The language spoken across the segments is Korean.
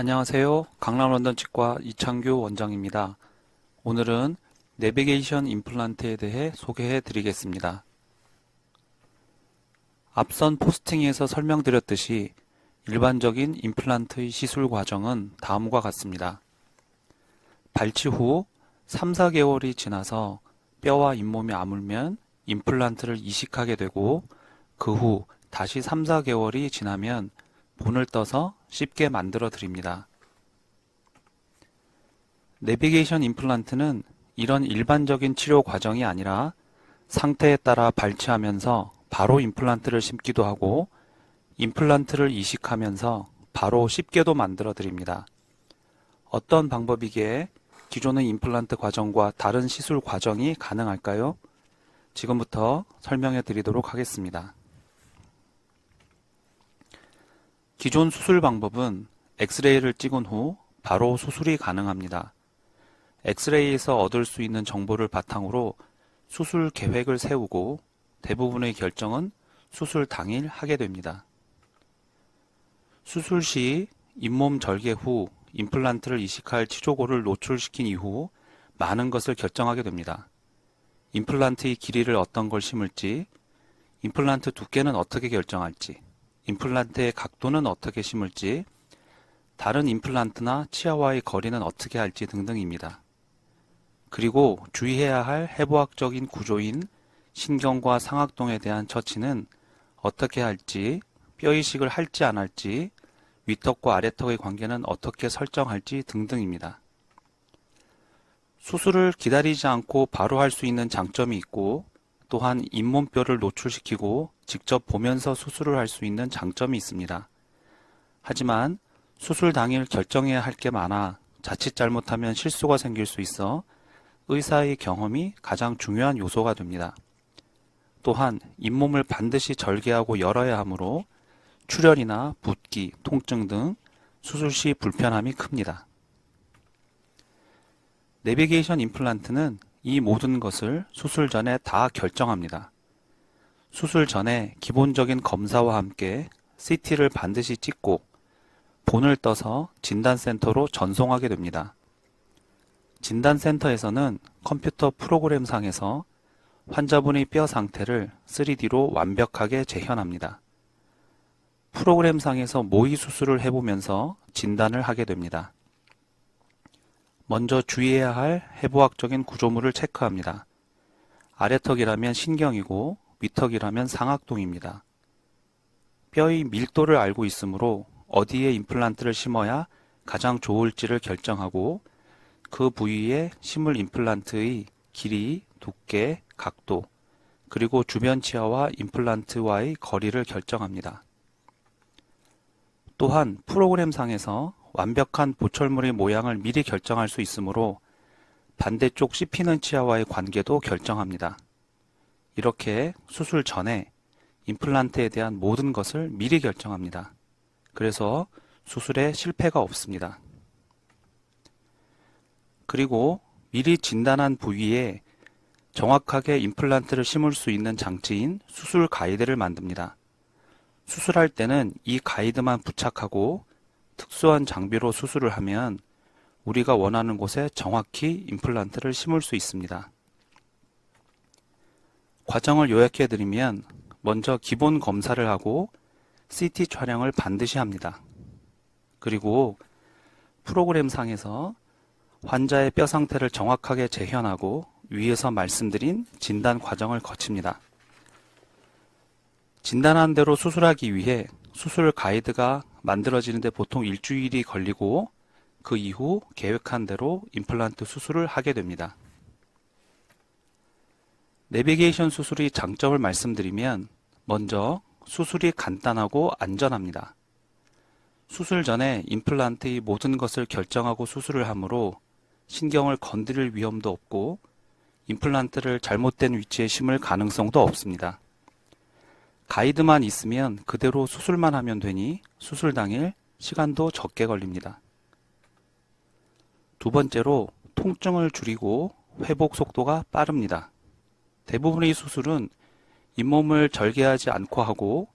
안녕하세요. 강남런던치과 이창규 원장입니다. 오늘은 내비게이션 임플란트에 대해 소개해 드리겠습니다. 앞선 포스팅에서 설명드렸듯이 일반적인 임플란트의 시술 과정은 다음과 같습니다. 발치 후 3, 4개월이 지나서 뼈와 잇몸이 아물면 임플란트를 이식하게 되고 그 후 다시 3, 4개월이 지나면 본을 떠서 쉽게 만들어 드립니다. 내비게이션 임플란트는 이런 일반적인 치료 과정이 아니라 상태에 따라 발치하면서 바로 임플란트를 심기도 하고 임플란트를 이식하면서 바로 쉽게도 만들어 드립니다. 어떤 방법이기에 기존의 임플란트 과정과 다른 시술 과정이 가능할까요? 지금부터 설명해 드리도록 하겠습니다. 기존 수술 방법은 엑스레이를 찍은 후 바로 수술이 가능합니다. 엑스레이에서 얻을 수 있는 정보를 바탕으로 수술 계획을 세우고 대부분의 결정은 수술 당일 하게 됩니다. 수술 시 잇몸 절개 후 임플란트를 이식할 치조골을 노출시킨 이후 많은 것을 결정하게 됩니다. 임플란트의 길이를 어떤 걸 심을지, 임플란트 두께는 어떻게 결정할지, 임플란트의 각도는 어떻게 심을지, 다른 임플란트나 치아와의 거리는 어떻게 할지 등등입니다. 그리고 주의해야 할 해부학적인 구조인 신경과 상악동에 대한 처치는 어떻게 할지, 뼈 이식을 할지 안 할지, 윗턱과 아래턱의 관계는 어떻게 설정할지 등등입니다. 수술을 기다리지 않고 바로 할 수 있는 장점이 있고 또한 잇몸뼈를 노출시키고 직접 보면서 수술을 할 수 있는 장점이 있습니다. 하지만 수술 당일 결정해야 할 게 많아 자칫 잘못하면 실수가 생길 수 있어 의사의 경험이 가장 중요한 요소가 됩니다. 또한 잇몸을 반드시 절개하고 열어야 하므로 출혈이나 붓기, 통증 등 수술 시 불편함이 큽니다. 내비게이션 임플란트는 이 모든 것을 수술 전에 다 결정합니다. 수술 전에 기본적인 검사와 함께 CT를 반드시 찍고 본을 떠서 진단센터로 전송하게 됩니다. 진단센터에서는 컴퓨터 프로그램상에서 환자분의 뼈 상태를 3D로 완벽하게 재현합니다. 프로그램상에서 모의 수술을 해보면서 진단을 하게 됩니다. 먼저 주의해야 할 해부학적인 구조물을 체크합니다. 아래턱이라면 신경이고 윗턱이라면 상악동입니다. 뼈의 밀도를 알고 있으므로 어디에 임플란트를 심어야 가장 좋을지를 결정하고 그 부위에 심을 임플란트의 길이, 두께, 각도, 그리고 주변 치아와 임플란트와의 거리를 결정합니다. 또한 프로그램상에서 완벽한 보철물의 모양을 미리 결정할 수 있으므로 반대쪽 씹히는 치아와의 관계도 결정합니다. 이렇게 수술 전에 임플란트에 대한 모든 것을 미리 결정합니다. 그래서 수술에 실패가 없습니다. 그리고 미리 진단한 부위에 정확하게 임플란트를 심을 수 있는 장치인 수술 가이드를 만듭니다. 수술할 때는 이 가이드만 부착하고 특수한 장비로 수술을 하면 우리가 원하는 곳에 정확히 임플란트를 심을 수 있습니다. 과정을 요약해 드리면 먼저 기본 검사를 하고 CT 촬영을 반드시 합니다. 그리고 프로그램상에서 환자의 뼈 상태를 정확하게 재현하고 위에서 말씀드린 진단 과정을 거칩니다. 진단한 대로 수술하기 위해 수술 가이드가 만들어지는데 보통 일주일이 걸리고 그 이후 계획한 대로 임플란트 수술을 하게 됩니다. 내비게이션 수술의 장점을 말씀드리면 먼저 수술이 간단하고 안전합니다. 수술 전에 임플란트의 모든 것을 결정하고 수술을 하므로 신경을 건드릴 위험도 없고 임플란트를 잘못된 위치에 심을 가능성도 없습니다. 가이드만 있으면 그대로 수술만 하면 되니 수술 당일 시간도 적게 걸립니다. 두 번째로 통증을 줄이고 회복 속도가 빠릅니다. 대부분의 수술은 잇몸을 절개하지 않고 하고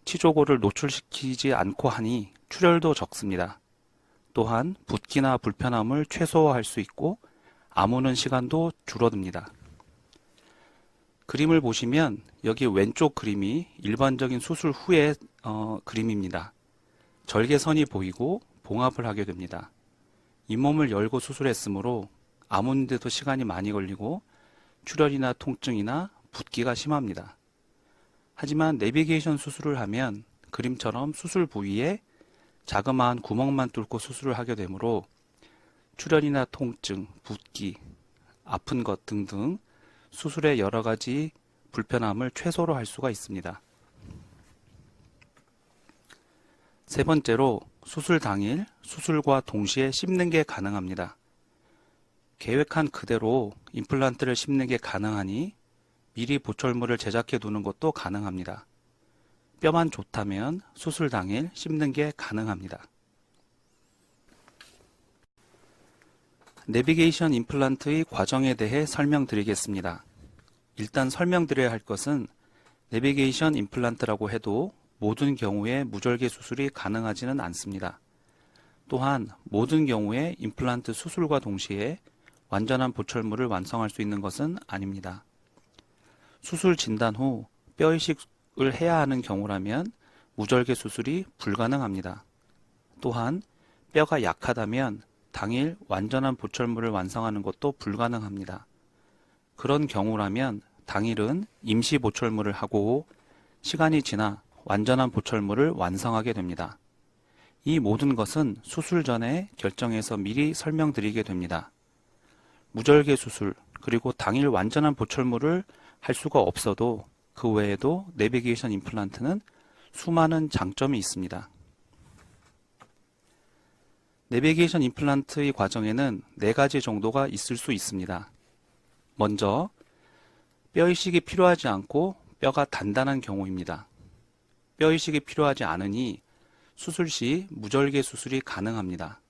치조골을 노출시키지 않고 하니 출혈도 적습니다. 또한 붓기나 불편함을 최소화할 수 있고 아무는 시간도 줄어듭니다. 그림을 보시면 여기 왼쪽 그림이 일반적인 수술 후의 그림입니다. 절개선이 보이고 봉합을 하게 됩니다. 잇몸을 열고 수술했으므로 아무는데도 시간이 많이 걸리고 출혈이나 통증이나 붓기가 심합니다. 하지만 내비게이션 수술을 하면 그림처럼 수술 부위에 자그마한 구멍만 뚫고 수술을 하게 되므로 출혈이나 통증, 붓기, 아픈 것 등등 수술의 여러 가지 불편함을 최소로 할 수가 있습니다. 세 번째로 수술 당일 수술과 동시에 씹는 게 가능합니다. 계획한 그대로 임플란트를 씹는 게 가능하니 미리 보철물을 제작해 두는 것도 가능합니다. 뼈만 좋다면 수술 당일 씹는 게 가능합니다. 내비게이션 임플란트의 과정에 대해 설명드리겠습니다. 일단 설명드려야 할 것은 내비게이션 임플란트라고 해도 모든 경우에 무절개 수술이 가능하지는 않습니다. 또한 모든 경우에 임플란트 수술과 동시에 완전한 보철물을 완성할 수 있는 것은 아닙니다. 수술 진단 후 뼈이식을 해야 하는 경우라면 무절개 수술이 불가능합니다. 또한 뼈가 약하다면 당일 완전한 보철물을 완성하는 것도 불가능합니다. 그런 경우라면 당일은 임시 보철물을 하고 시간이 지나 완전한 보철물을 완성하게 됩니다. 이 모든 것은 수술 전에 결정해서 미리 설명드리게 됩니다. 무절개 수술 그리고 당일 완전한 보철물을 할 수가 없어도 그 외에도 내비게이션 임플란트는 수많은 장점이 있습니다. 내비게이션 임플란트의 과정에는 4가지 정도가 있을 수 있습니다. 먼저 뼈이식이 필요하지 않고 뼈가 단단한 경우입니다. 뼈이식이 필요하지 않으니 수술 시 무절개 수술이 가능합니다.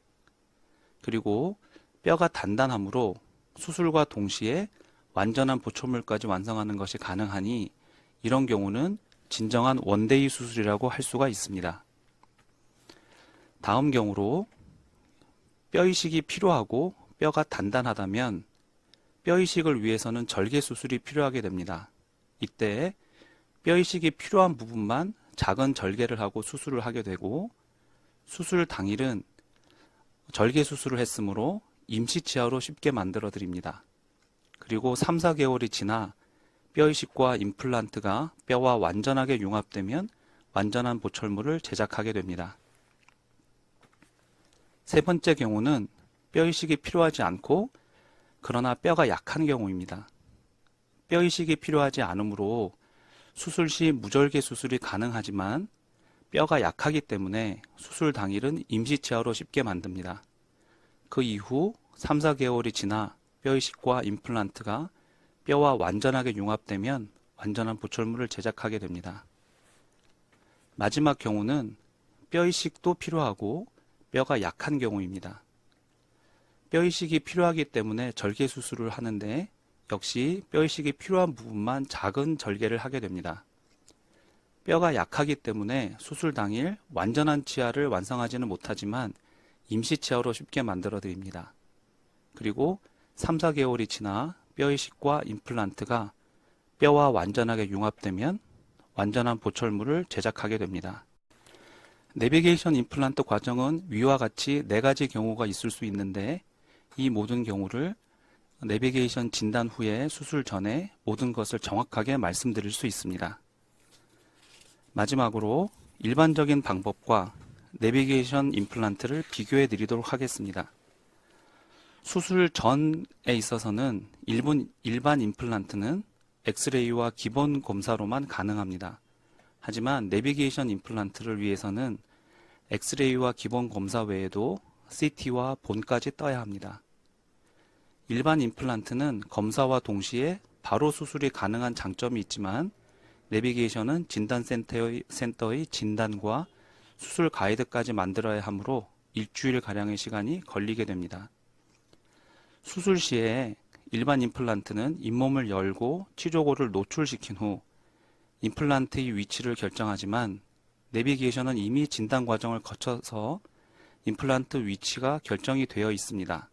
그리고 뼈가 단단하므로 수술과 동시에 완전한 보철물까지 완성하는 것이 가능하니 이런 경우는 진정한 원데이 수술이라고 할 수가 있습니다. 다음 경우로 뼈이식이 필요하고 뼈가 단단하다면 뼈이식을 위해서는 절개 수술이 필요하게 됩니다. 이때 뼈이식이 필요한 부분만 작은 절개를 하고 수술을 하게 되고 수술 당일은 절개 수술을 했으므로 임시치아로 쉽게 만들어 드립니다. 그리고 3, 4개월이 지나 뼈이식과 임플란트가 뼈와 완전하게 융합되면 완전한 보철물을 제작하게 됩니다. 세 번째 경우는 뼈이식이 필요하지 않고 그러나 뼈가 약한 경우입니다. 뼈이식이 필요하지 않으므로 수술 시 무절개 수술이 가능하지만 뼈가 약하기 때문에 수술 당일은 임시치아로 쉽게 만듭니다. 그 이후 3, 4개월이 지나 뼈이식과 임플란트가 뼈와 완전하게 융합되면 완전한 보철물을 제작하게 됩니다. 마지막 경우는 뼈이식도 필요하고 뼈가 약한 경우입니다. 뼈이식이 필요하기 때문에 절개 수술을 하는데 역시 뼈이식이 필요한 부분만 작은 절개를 하게 됩니다. 뼈가 약하기 때문에 수술 당일 완전한 치아를 완성하지는 못하지만 임시치아로 쉽게 만들어 드립니다. 그리고 3, 4개월이 지나 뼈이식과 임플란트가 뼈와 완전하게 융합되면 완전한 보철물을 제작하게 됩니다. 내비게이션 임플란트 과정은 위와 같이 4가지 경우가 있을 수 있는데 이 모든 경우를 내비게이션 진단 후에 수술 전에 모든 것을 정확하게 말씀드릴 수 있습니다. 마지막으로 일반적인 방법과 내비게이션 임플란트를 비교해 드리도록 하겠습니다. 수술 전에 있어서는 일반 임플란트는 엑스레이와 기본 검사로만 가능합니다. 하지만 내비게이션 임플란트를 위해서는 엑스레이와 기본 검사 외에도 CT와 본까지 떠야 합니다. 일반 임플란트는 검사와 동시에 바로 수술이 가능한 장점이 있지만 내비게이션은 진단센터의 진단과 수술 가이드까지 만들어야 하므로 일주일가량의 시간이 걸리게 됩니다. 수술 시에 일반 임플란트는 잇몸을 열고 치조골을 노출시킨 후 임플란트의 위치를 결정하지만 내비게이션은 이미 진단 과정을 거쳐서 임플란트 위치가 결정이 되어 있습니다.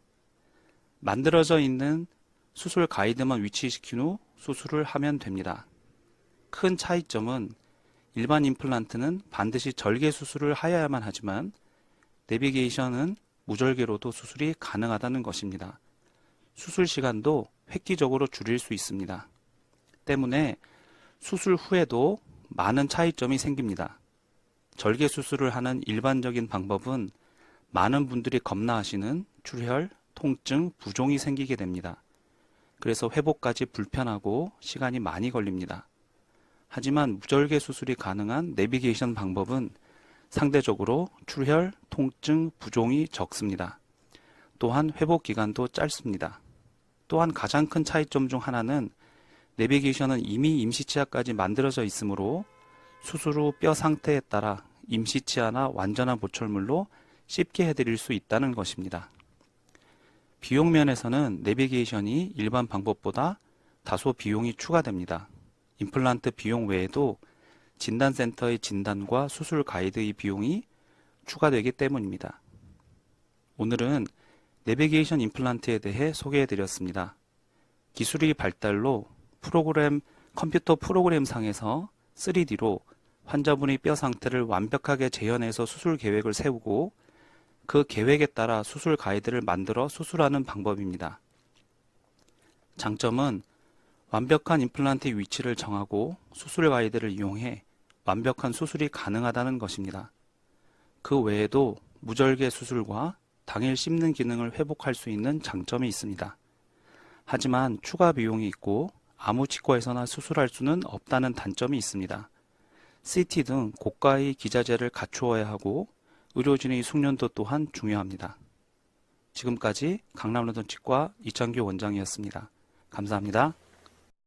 만들어져 있는 수술 가이드만 위치시킨 후 수술을 하면 됩니다. 큰 차이점은 일반 임플란트는 반드시 절개 수술을 하여야만 하지만 내비게이션은 무절개로도 수술이 가능하다는 것입니다. 수술 시간도 획기적으로 줄일 수 있습니다. 때문에 수술 후에도 많은 차이점이 생깁니다. 절개 수술을 하는 일반적인 방법은 많은 분들이 겁나하시는 출혈, 통증, 부종이 생기게 됩니다. 그래서 회복까지 불편하고 시간이 많이 걸립니다. 하지만 무절개 수술이 가능한 내비게이션 방법은 상대적으로 출혈, 통증, 부종이 적습니다. 또한 회복 기간도 짧습니다. 또한 가장 큰 차이점 중 하나는 내비게이션은 이미 임시치아까지 만들어져 있으므로 수술 후 뼈 상태에 따라 임시치아나 완전한 보철물로 쉽게 해드릴 수 있다는 것입니다. 비용 면에서는 내비게이션이 일반 방법보다 다소 비용이 추가됩니다. 임플란트 비용 외에도 진단센터의 진단과 수술 가이드의 비용이 추가되기 때문입니다. 오늘은 내비게이션 임플란트에 대해 소개해드렸습니다. 기술의 발달로 컴퓨터 프로그램 상에서 3D로 환자분의 뼈 상태를 완벽하게 재현해서 수술 계획을 세우고 그 계획에 따라 수술 가이드를 만들어 수술하는 방법입니다. 장점은 완벽한 임플란트의 위치를 정하고 수술 가이드를 이용해 완벽한 수술이 가능하다는 것입니다. 그 외에도 무절개 수술과 당일 씹는 기능을 회복할 수 있는 장점이 있습니다. 하지만 추가 비용이 있고 아무 치과에서나 수술할 수는 없다는 단점이 있습니다. CT 등 고가의 기자재를 갖추어야 하고 의료진의 숙련도 또한 중요합니다. 지금까지 강남로돈치과 이창규 원장이었습니다. 감사합니다.